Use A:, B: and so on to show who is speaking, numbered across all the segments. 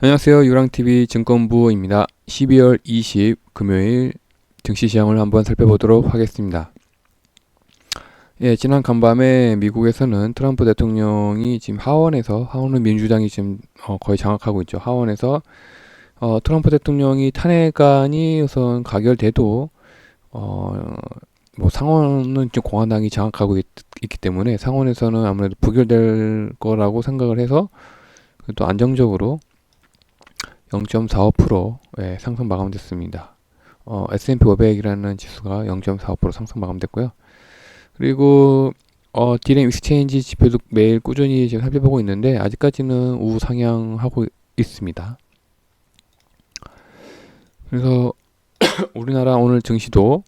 A: 안녕하세요. 유랑TV 증권부입니다. 12월 20 금요일 증시 시장을 한번 살펴보도록 하겠습니다. 예, 지난 간밤에 미국에서는 트럼프 대통령이 지금 하원은 민주당이 지금 거의 장악하고 있죠. 하원에서 트럼프 대통령이 탄핵안이 우선 가결돼도 뭐 상원은 지금 공화당이 장악하고 있기 때문에 상원에서는 아무래도 부결될 거라고 생각을 해서 또 안정적으로 0.45% 상승 마감됐습니다. S&P 500이라는 지수가 0.45% 상승 마감됐고요. 그리고 디램 익스체인지 지표도 매일 꾸준히 지금 살펴보고 있는데 아직까지는 우상향하고 있습니다. 그래서 우리나라 오늘 증시도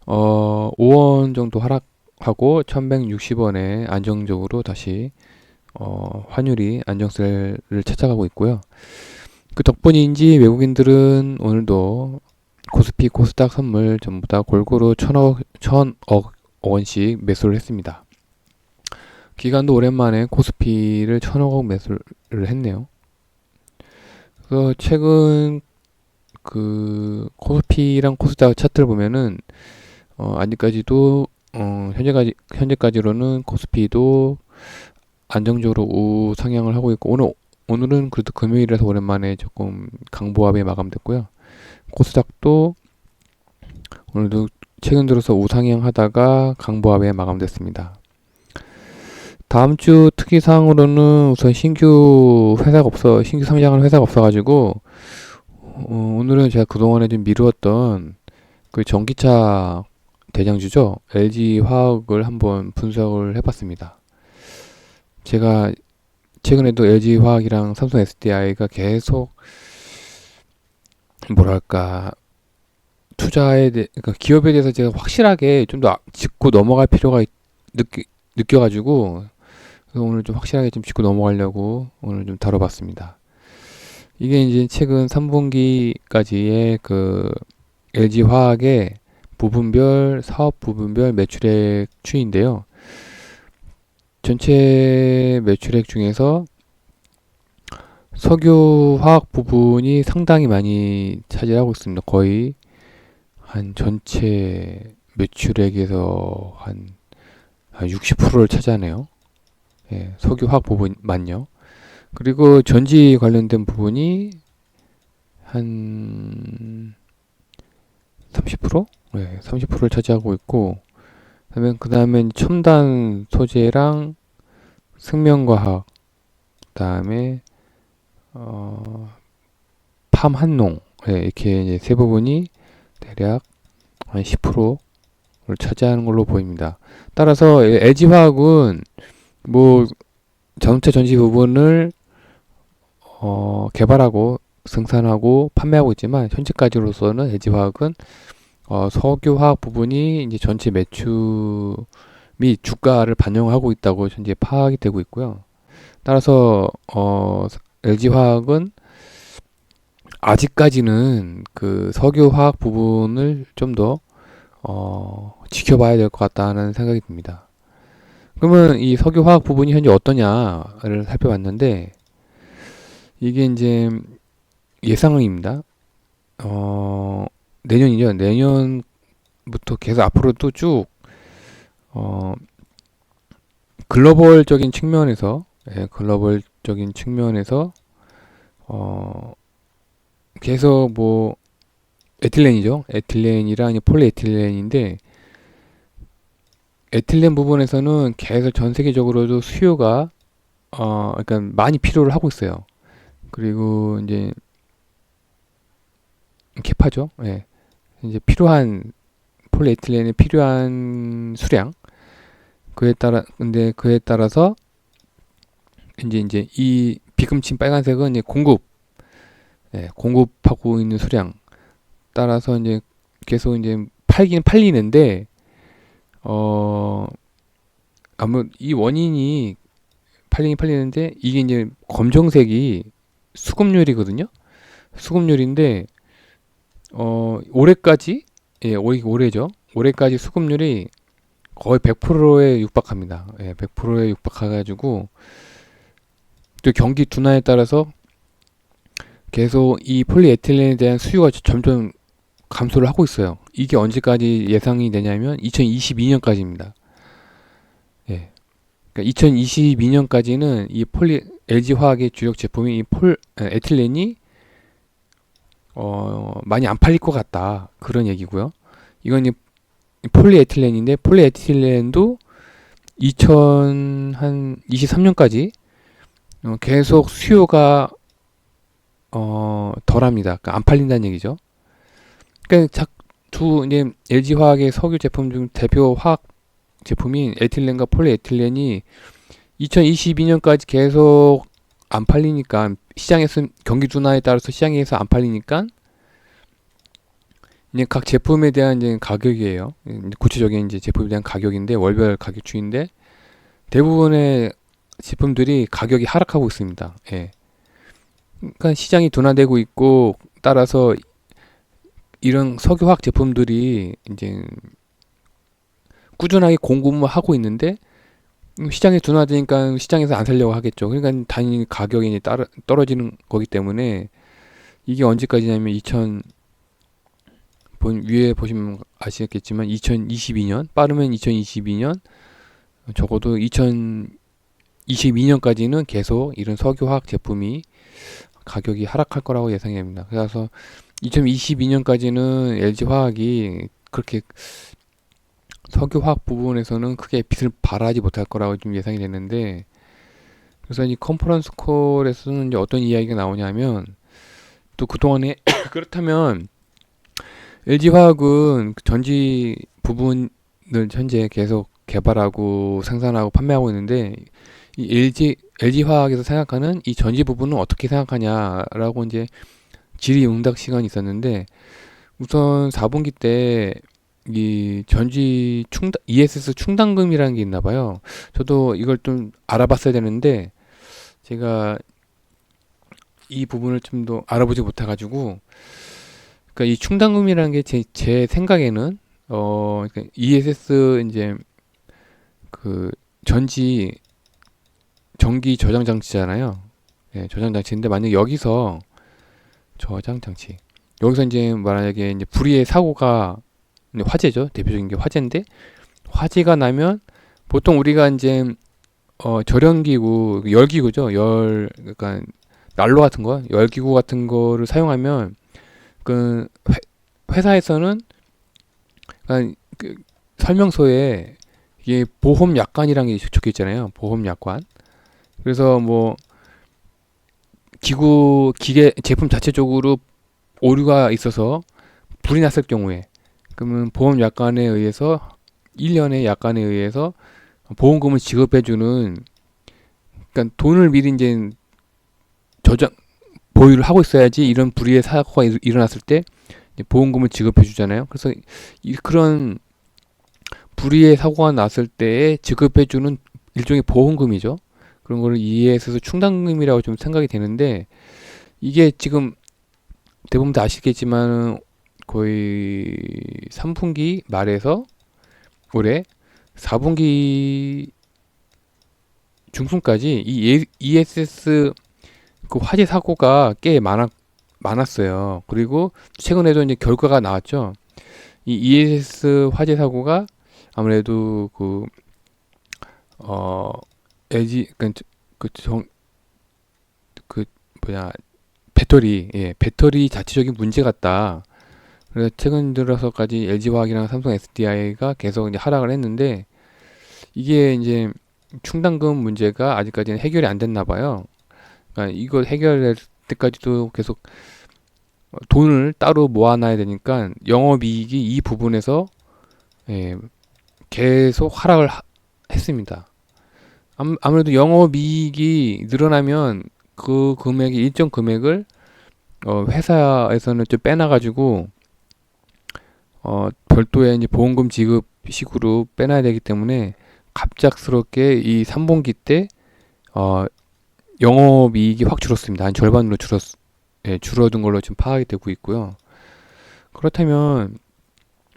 A: 5원 정도 하락하고 1160원에 안정적으로 다시 환율이 안정세를 찾아가고 있고요. 그 덕분인지 외국인들은 오늘도 코스피, 코스닥 선물 전부 다 골고루 천억 원씩 매수를 했습니다. 기관도 오랜만에 코스피를 천억 원 매수를 했네요. 그래서 최근 그 코스피랑 코스닥 차트를 보면은 아직까지도 현재까지로는 코스피도 안정적으로 우상향을 하고 있고 오늘은 그래도 금요일이라서 오랜만에 조금 강보합에 마감됐고요. 코스닥도 오늘도 최근 들어서 우상향 하다가 강보합에 마감됐습니다. 다음 주 특이사항으로는 우선 신규 상장하는 회사가 없어가지고 오늘은 제가 그동안에 좀 미루었던 그 전기차 대장주죠. LG화학을 한번 분석을 해봤습니다. 제가 최근에도 LG화학이랑 삼성 SDI가 계속 뭐랄까 그러니까 기업에 대해서 제가 확실하게 좀 더 짚고 넘어갈 필요가 느껴가지고 그래서 오늘 좀 확실하게 좀 짚고 넘어가려고 오늘 좀 다뤄봤습니다. 이게 이제 최근 3분기까지의 그 LG화학의 사업 부분별 매출액 추이인데요. 전체 매출액 중에서 석유화학 부분이 상당히 많이 차지하고 있습니다. 거의 한 전체 매출액에서 한 60%를 차지하네요. 예, 석유화학 부분만요. 그리고 전지 관련된 부분이 한 30%? 네, 30%를 차지하고 있고, 그 다음에 첨단 소재랑 생명과학, 그 다음에 팜한농, 이렇게 이제 세 부분이 대략 한 10%를 차지하는 걸로 보입니다. 따라서 LG화학은 뭐 자동차 전지 부분을 개발하고 생산하고 판매하고 있지만 현재까지로서는 LG화학은 석유화학 부분이 이제 전체 매출 및 주가를 반영하고 있다고 현재 파악이 되고 있고요. 따라서 LG화학은 아직까지는 그 석유화학 부분을 좀 더 지켜봐야 될 것 같다는 생각이 듭니다. 그러면 이 석유화학 부분이 현재 어떠냐를 살펴봤는데 이게 이제 예상입니다. 내년이죠. 내년부터 계속 앞으로도 쭉 글로벌적인 측면에서 계속 뭐 에틸렌이죠. 에틸렌이랑 폴리에틸렌인데 에틸렌 부분에서는 계속 전 세계적으로도 수요가 그러니까 많이 필요를 하고 있어요. 그리고 이제 캐파죠. 예. 이제 폴리에틸렌에 필요한 수량 그에 따라서 이제 이 비금친 빨간색은 이제 공급하고 있는 수량 따라서 이제 계속 이제 팔리는데 아무 이 원인이 팔리는데 이게 이제 검정색이 수급률이거든요. 수급률인데 올해까지 올해죠. 올해까지 수급률이 거의 100%에 육박합니다. 예, 100%에 육박해가지고 또 경기 둔화에 따라서 계속 이 폴리에틸렌에 대한 수요가 점점 감소를 하고 있어요. 이게 언제까지 예상이 되냐면 2022년까지입니다. 예. 그러니까 2022년까지는 이 LG화학의 주력 제품인 이 에틸렌이 많이 안 팔릴 것 같다. 그런 얘기고요. 이건 폴리에틸렌인데 폴리에틸렌도 2023년까지 계속 수요가 덜합니다. 그러니까 안 팔린다는 얘기죠. 그러니까 이제 LG화학의 석유 제품 중 대표 화학 제품인 에틸렌과 폴리에틸렌이 2022년까지 계속 안 팔리니까 시장에서 경기 둔화에 따라서 시장에서 안 팔리니까 이제 각 제품에 대한 이제 가격이에요. 구체적인 이제 제품에 대한 가격인데 월별 가격추인데 대부분의 제품들이 가격이 하락하고 있습니다. 예. 그러니까 시장이 둔화되고 있고 따라서 이런 석유화학 제품들이 이제 꾸준하게 공급을 하고 있는데 시장이 둔화되니까 시장에서 안 살려고 하겠죠. 그러니까 당연히 가격이 이제 떨어지는 거기 때문에 이게 언제까지냐면 위에 보시면 아시겠지만 2022년 빠르면 2022년 적어도 2022년까지는 계속 이런 석유화학 제품이 가격이 하락할 거라고 예상이 됩니다. 그래서 2022년까지는 LG화학이 그렇게 석유화학 부분에서는 크게 빚을 발하지 못할 거라고 좀 예상이 되는데, 그래서 이 컨퍼런스 콜에서는 이제 어떤 이야기가 나오냐면 또 그동안에 그렇다면 LG화학은 전지 부분을 현재 계속 개발하고 생산하고 판매하고 있는데 이 LG화학에서 생각하는 이 전지 부분은 어떻게 생각하냐라고 이제 질의응답 시간이 있었는데, 우선 4분기 때 이 전지 ESS 충당금이라는 게 있나 봐요. 저도 이걸 좀 알아봤어야 되는데 제가 이 부분을 좀 더 알아보지 못해가지고, 그러니까 이 충당금이라는 게 제 생각에는 그러니까 ESS 이제 그 전기 저장 장치잖아요. 예, 저장 장치인데 만약 여기서 이제 만약에 이제 불의의 사고가 화재죠. 대표적인 게 화재인데 화재가 나면 보통 우리가 이제 절연기구, 열기구죠. 그러니까 난로 같은 거, 열기구 같은 거를 사용하면 그 회사에서는 그러니까 그 설명서에 이게 보험 약관이라는 게 적혀 있잖아요. 보험 약관. 그래서 뭐 기계 제품 자체적으로 오류가 있어서 불이 났을 경우에 그러면 보험 약관에 의해서 1년의 약관에 의해서 보험금을 지급해주는, 그러니까 돈을 미리 이제 보유를 하고 있어야지 이런 불의의 사고가 일어났을 때 보험금을 지급해주잖아요. 그래서 그런 불의의 사고가 났을 때에 지급해주는 일종의 보험금이죠. 그런 거를 ESS 충당금이라고 좀 생각이 되는데, 이게 지금 대부분 다 아시겠지만 거의 3분기 말에서 올해 4분기 중순까지 이 ESS 그 화재 사고가 꽤 많았어요. 그리고 최근에도 이제 결과가 나왔죠. 이 ESS 화재 사고가 아무래도 LG 배터리 자체적인 문제 같다. 그래서 최근 들어서까지 LG화학이랑 삼성 SDI가 계속 이제 하락을 했는데, 이게 이제 충당금 문제가 아직까지는 해결이 안 됐나 봐요. 그러니까 이거 해결될 때까지도 계속 돈을 따로 모아놔야 되니까 영업이익이 이 부분에서 계속 하락을 했습니다. 아무래도 영업이익이 늘어나면 그 금액이 일정 금액을 회사에서는 좀 빼놔가지고 별도의 이제 보험금 지급 식으로 빼놔야 되기 때문에 갑작스럽게 이 3분기 때 영업이익이 확 줄었습니다. 한 절반으로 줄어든 걸로 지금 파악이 되고 있고요. 그렇다면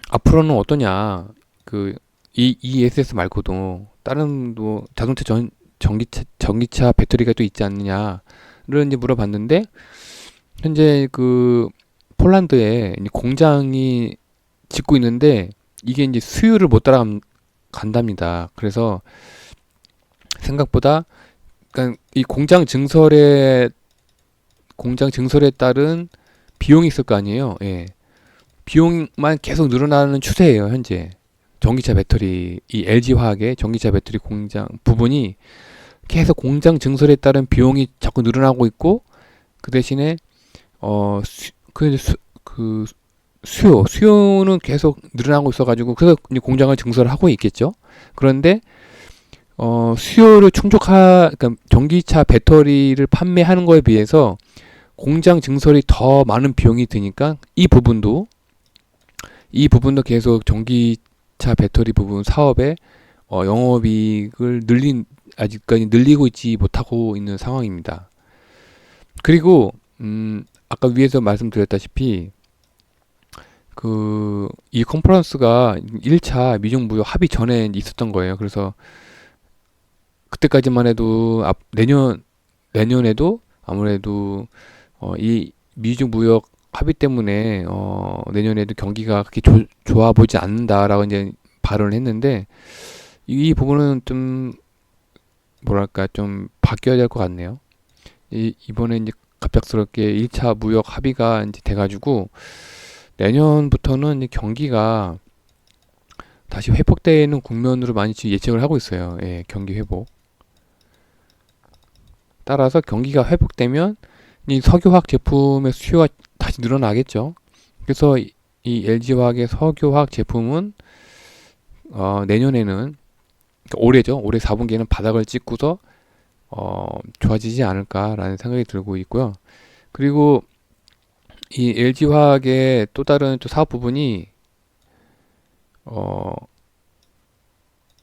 A: 앞으로는 어떠냐? 이 ESS 말고도 다른 자동차 전기차 배터리가 또 있지 않느냐를 이제 물어봤는데, 현재 그 폴란드에 이제 공장이 짓고 있는데 이게 이제 수요를 못 따라간답니다. 그래서 생각보다, 그러니까 이 공장 증설에 따른 비용이 있을 거 아니에요. 예. 비용만 계속 늘어나는 추세예요, 현재. 전기차 배터리, 이 LG화학의 전기차 배터리 공장 부분이 계속 공장 증설에 따른 비용이 자꾸 늘어나고 있고, 그 대신에 그 수요는 계속 늘어나고 있어가지고, 그래서 이제 공장을 증설을 하고 있겠죠. 그런데 수요를 그러니까 전기차 배터리를 판매하는 거에 비해서 공장 증설이 더 많은 비용이 드니까 이 부분도 계속 전기차 배터리 부분 사업에 영업이익을 아직까지 늘리고 있지 못하고 있는 상황입니다. 그리고 아까 위에서 말씀드렸다시피 이 컨퍼런스가 1차 미중무역 합의 전에 있었던 거예요. 그래서 그때까지만 해도 내년에도 아무래도 이 미중무역 합의 때문에 내년에도 경기가 그렇게 좋아 보이지 않는다라고 이제 발언을 했는데, 이 부분은 좀 뭐랄까 좀 바뀌어야 될 것 같네요. 이번에 이제 갑작스럽게 1차 무역 합의가 이제 돼가지고 내년부터는 이제 경기가 다시 회복되는 국면으로 많이 지금 예측을 하고 있어요. 예, 경기 회복. 따라서 경기가 회복되면 이 석유화학 제품의 수요가 다시 늘어나겠죠. 그래서 이 LG화학의 석유화학 제품은 내년에는, 그러니까 올해죠. 올해 4분기에는 바닥을 찍고서 좋아지지 않을까라는 생각이 들고 있고요. 그리고 이 LG화학의 또 다른 또 사업 부분이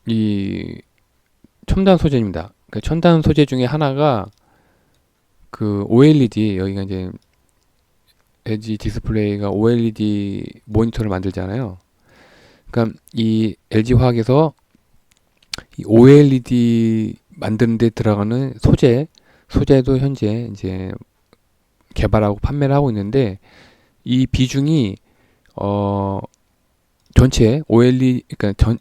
A: 이 첨단 소재입니다. 그 첨단 소재 중에 하나가 그 OLED, 여기가 이제 LG 디스플레이가 OLED 모니터를 만들잖아요. 그러니까 이 LG화학에서 이 OLED 만드는 데 들어가는 소재도 현재 이제 개발하고 판매를 하고 있는데, 이 비중이 전체 OLED, 그러니까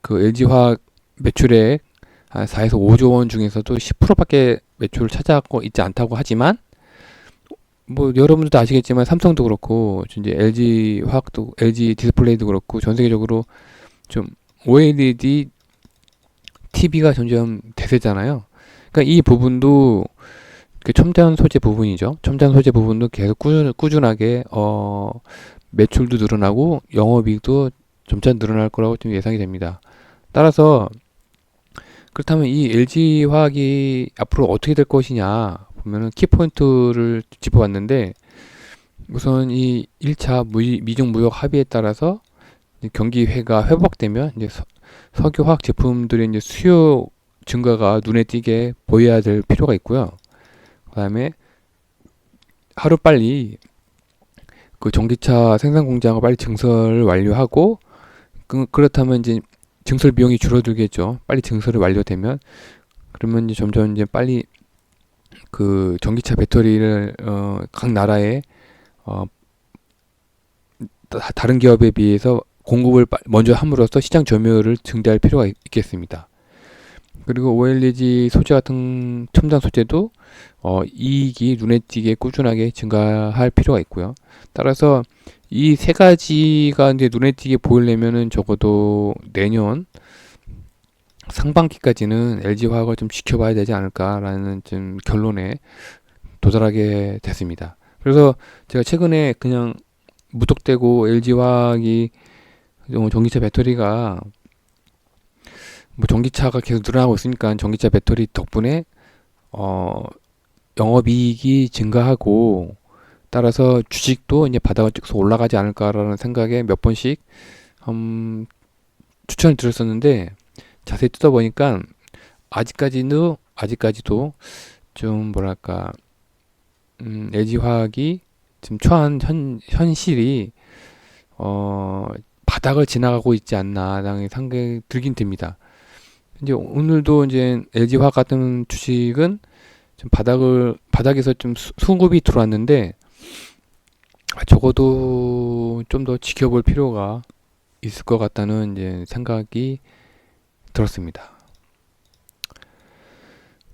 A: 그 LG화학 매출액 한 4에서 5조 원 중에서도 10%밖에 매출을 차지하고 있지 않다고 하지만, 뭐 여러분들도 아시겠지만 삼성도 그렇고 이제 LG화학도, LG 디스플레이도 그렇고 전 세계적으로 좀 OLED TV가 점점 대세잖아요. 그러니까 이 부분도 그 첨단 소재 부분이죠. 첨단 소재 부분도 계속 꾸준하게 매출도 늘어나고 영업이익도 점차 늘어날 거라고 좀 예상이 됩니다. 따라서 그렇다면 이 LG화학이 앞으로 어떻게 될 것이냐 보면은 키포인트를 짚어봤는데, 우선 이 1차 미중무역 합의에 따라서 경기가 회복되면 이제 석유화학 제품들의 이제 수요 증가가 눈에 띄게 보여야 될 필요가 있고요. 그다음에 하루빨리 그 전기차 생산 공장을 빨리 증설을 완료하고, 그렇다면 이제 증설 비용이 줄어들겠죠. 빨리 증설이 완료되면. 그러면 이제 점점 이제 빨리 그 전기차 배터리를 각 나라에 다른 기업에 비해서 공급을 먼저 함으로써 시장 점유율을 증대할 필요가 있겠습니다. 그리고 OLED 소재 같은 첨단 소재도 이익이 눈에 띄게 꾸준하게 증가할 필요가 있고요. 따라서 이 세 가지가 이제 눈에 띄게 보이려면은 적어도 내년 상반기까지는 LG화학을 좀 지켜봐야 되지 않을까라는 좀 결론에 도달하게 됐습니다. 그래서 제가 최근에 그냥 무턱대고 LG화학이 전기차 배터리가 뭐 전기차가 계속 늘어나고 있으니까 전기차 배터리 덕분에 영업이익이 증가하고, 따라서 주식도 이제 바닥을 찍어서 올라가지 않을까라는 생각에 몇 번씩 추천을 드렸었는데, 자세히 뜯어보니까 아직까지도 좀 뭐랄까 LG화학이 지금 처한 현실이 바닥을 지나가고 있지 않나라는 생각이 들긴 듭니다. 이제 오늘도 이제 LG화학 같은 주식은 좀 바닥에서 좀 수급이 들어왔는데 적어도 좀 더 지켜볼 필요가 있을 것 같다는 이제 생각이 들었습니다.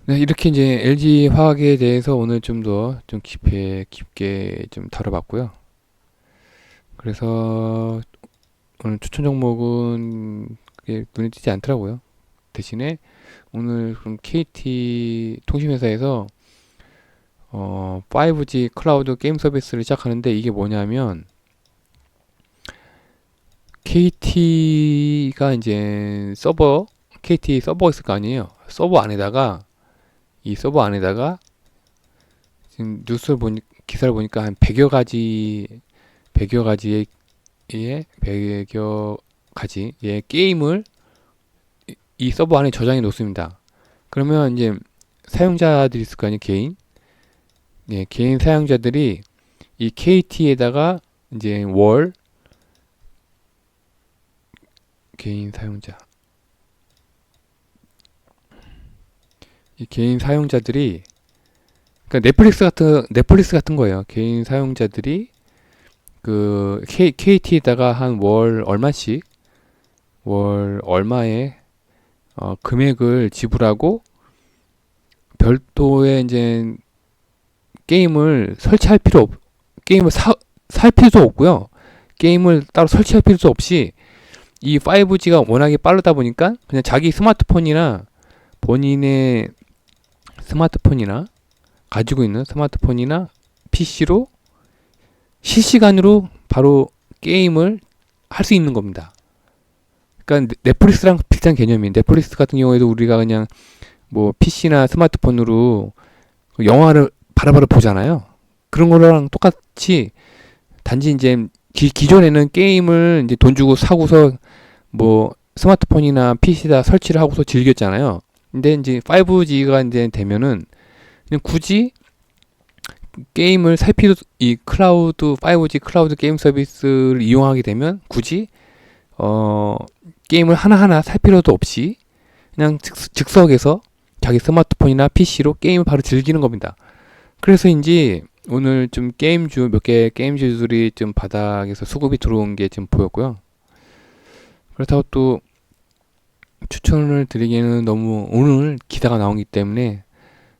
A: 네, 이렇게 이제 LG 화학에 대해서 오늘 좀 더 좀 깊게 좀 다뤄봤고요. 그래서 오늘 추천 종목은 그게 눈에 띄지 않더라고요. 대신에 오늘 그럼 KT 통신회사에서 5G 클라우드 게임 서비스를 시작하는데 이게 뭐냐면 KT가 이제 KT 서버가 있을 거 아니에요. 서버 안에다가 지금 기사를 보니까 한 100여 가지의 게임을 이 서버 안에 저장해 놓습니다. 그러면 이제 사용자들이 있을 거 아니에요, 개인. 예, 개인 사용자들이 이 KT에다가 이제 개인 사용자. 이 개인 사용자들이 그러니까 넷플릭스 같은 거예요. 개인 사용자들이 그 KT에다가 한 월 얼마의 금액을 지불하고 별도의 이제 게임을 살 필요도 없고요. 게임을 따로 설치할 필요도 없이 이 5G가 워낙에 빠르다 보니까 그냥 자기 본인의 스마트폰이나 가지고 있는 스마트폰이나 PC로 실시간으로 바로 게임을 할 수 있는 겁니다. 그러니까 넷플릭스랑 비슷한 개념이에요. 넷플릭스 같은 경우에도 우리가 그냥 뭐 PC나 스마트폰으로 영화를 바로바로 보잖아요. 그런 거랑 똑같이 단지 이제 기존에는 게임을 이제 돈 주고 사고서 뭐 스마트폰이나 PC에다 설치를 하고서 즐겼잖아요. 근데 이제 5G가 이제 되면은 그냥 굳이 게임을 이 5G 클라우드 게임 서비스를 이용하게 되면 굳이 게임을 하나하나 살 필요도 없이 그냥 즉석에서 자기 스마트폰이나 PC로 게임을 바로 즐기는 겁니다. 그래서인지 오늘 좀 몇 개 게임주들이 좀 바닥에서 수급이 들어온 게 좀 보였고요. 그렇다고 또 추천을 드리기에는 너무 오늘 기사가 나오기 때문에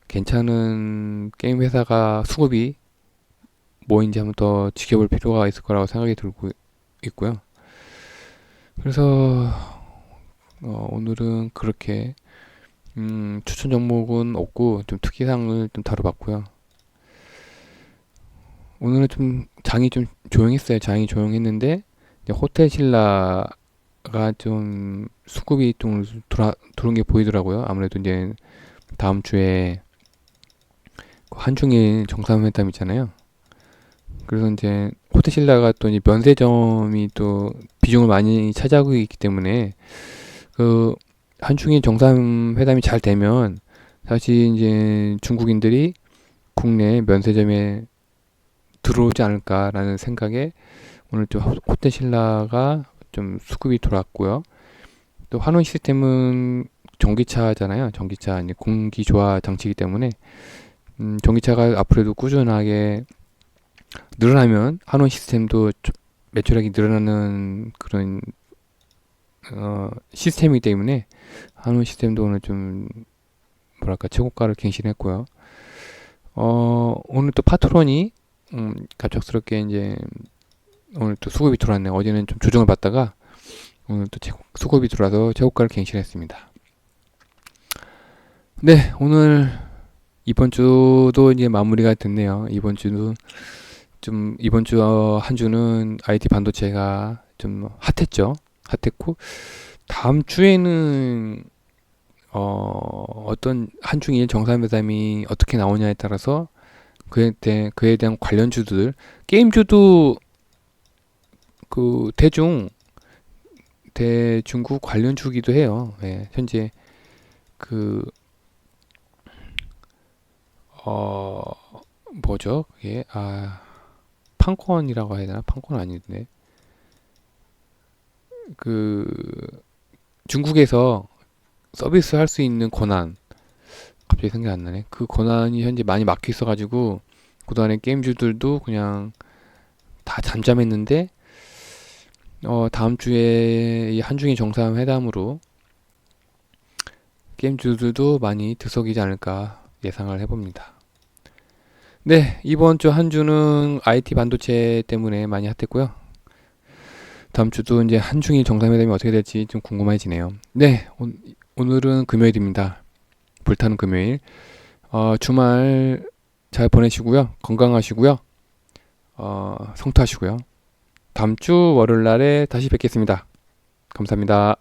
A: 괜찮은 게임 회사가 수급이 뭐인지 한번 더 지켜볼 필요가 있을 거라고 생각이 들고 있고요. 그래서 오늘은 그렇게 추천 종목은 없고 좀 특이사항을 좀 다뤄봤고요. 오늘은 좀 장이 좀 조용했어요. 장이 조용했는데 호텔 신라가 좀 수급이 좀 들어온 게 보이더라고요. 아무래도 이제 다음 주에 한중일 정상회담 있잖아요. 그래서 이제 호텔 신라가 또 이제 면세점이 또 비중을 많이 차지하고 있기 때문에 그 한중일 정상회담이 잘 되면 사실 이제 중국인들이 국내 면세점에 들어오지 않을까라는 생각에 오늘 좀 호텔 신라가 좀 수급이 돌았고요. 또 한원 시스템은 전기차잖아요. 전기차 이제 공기 조화 장치이기 때문에 전기차가 앞으로도 꾸준하게 늘어나면 한원 시스템도 매출액이 늘어나는 그런 시스템이기 때문에 한원 시스템도 오늘 좀 뭐랄까 최고가를 갱신했고요. 오늘 또 파트론이 갑작스럽게 이제 오늘 또 수급이 들어왔네요. 어제는 좀 조정을 받다가 오늘 또 수급이 들어와서 최고가를 갱신했습니다. 네, 오늘 이번 주도 이제 마무리가 됐네요. 이번 주 한 주는 IT 반도체가 좀 핫했고 다음 주에는 어떤 한중일 정상회담이 어떻게 나오냐에 따라서 그에 대한 관련주들 게임주도 그 대중국 관련주기도 해요. 예, 현재 그 뭐죠? 그게 판콘이라고 해야 되나? 판콘 아닌데 그 중국에서 서비스 할 수 있는 권한, 갑자기 생각이 안 나네. 그 권한이 현재 많이 막혀 있어가지고 그동안에 게임주들도 그냥 다 잠잠했는데 다음 주에 이 한중일 정상회담으로 게임주들도 많이 들썩이지 않을까 예상을 해봅니다. 네, 이번 주 한 주는 IT 반도체 때문에 많이 핫했고요. 다음 주도 이제 한중일 정상회담이 어떻게 될지 좀 궁금해지네요. 네, 오늘은 금요일입니다. 불타는 금요일. 주말 잘 보내시고요. 건강하시고요. 성투하시고요. 다음 주 월요일 날에 다시 뵙겠습니다. 감사합니다.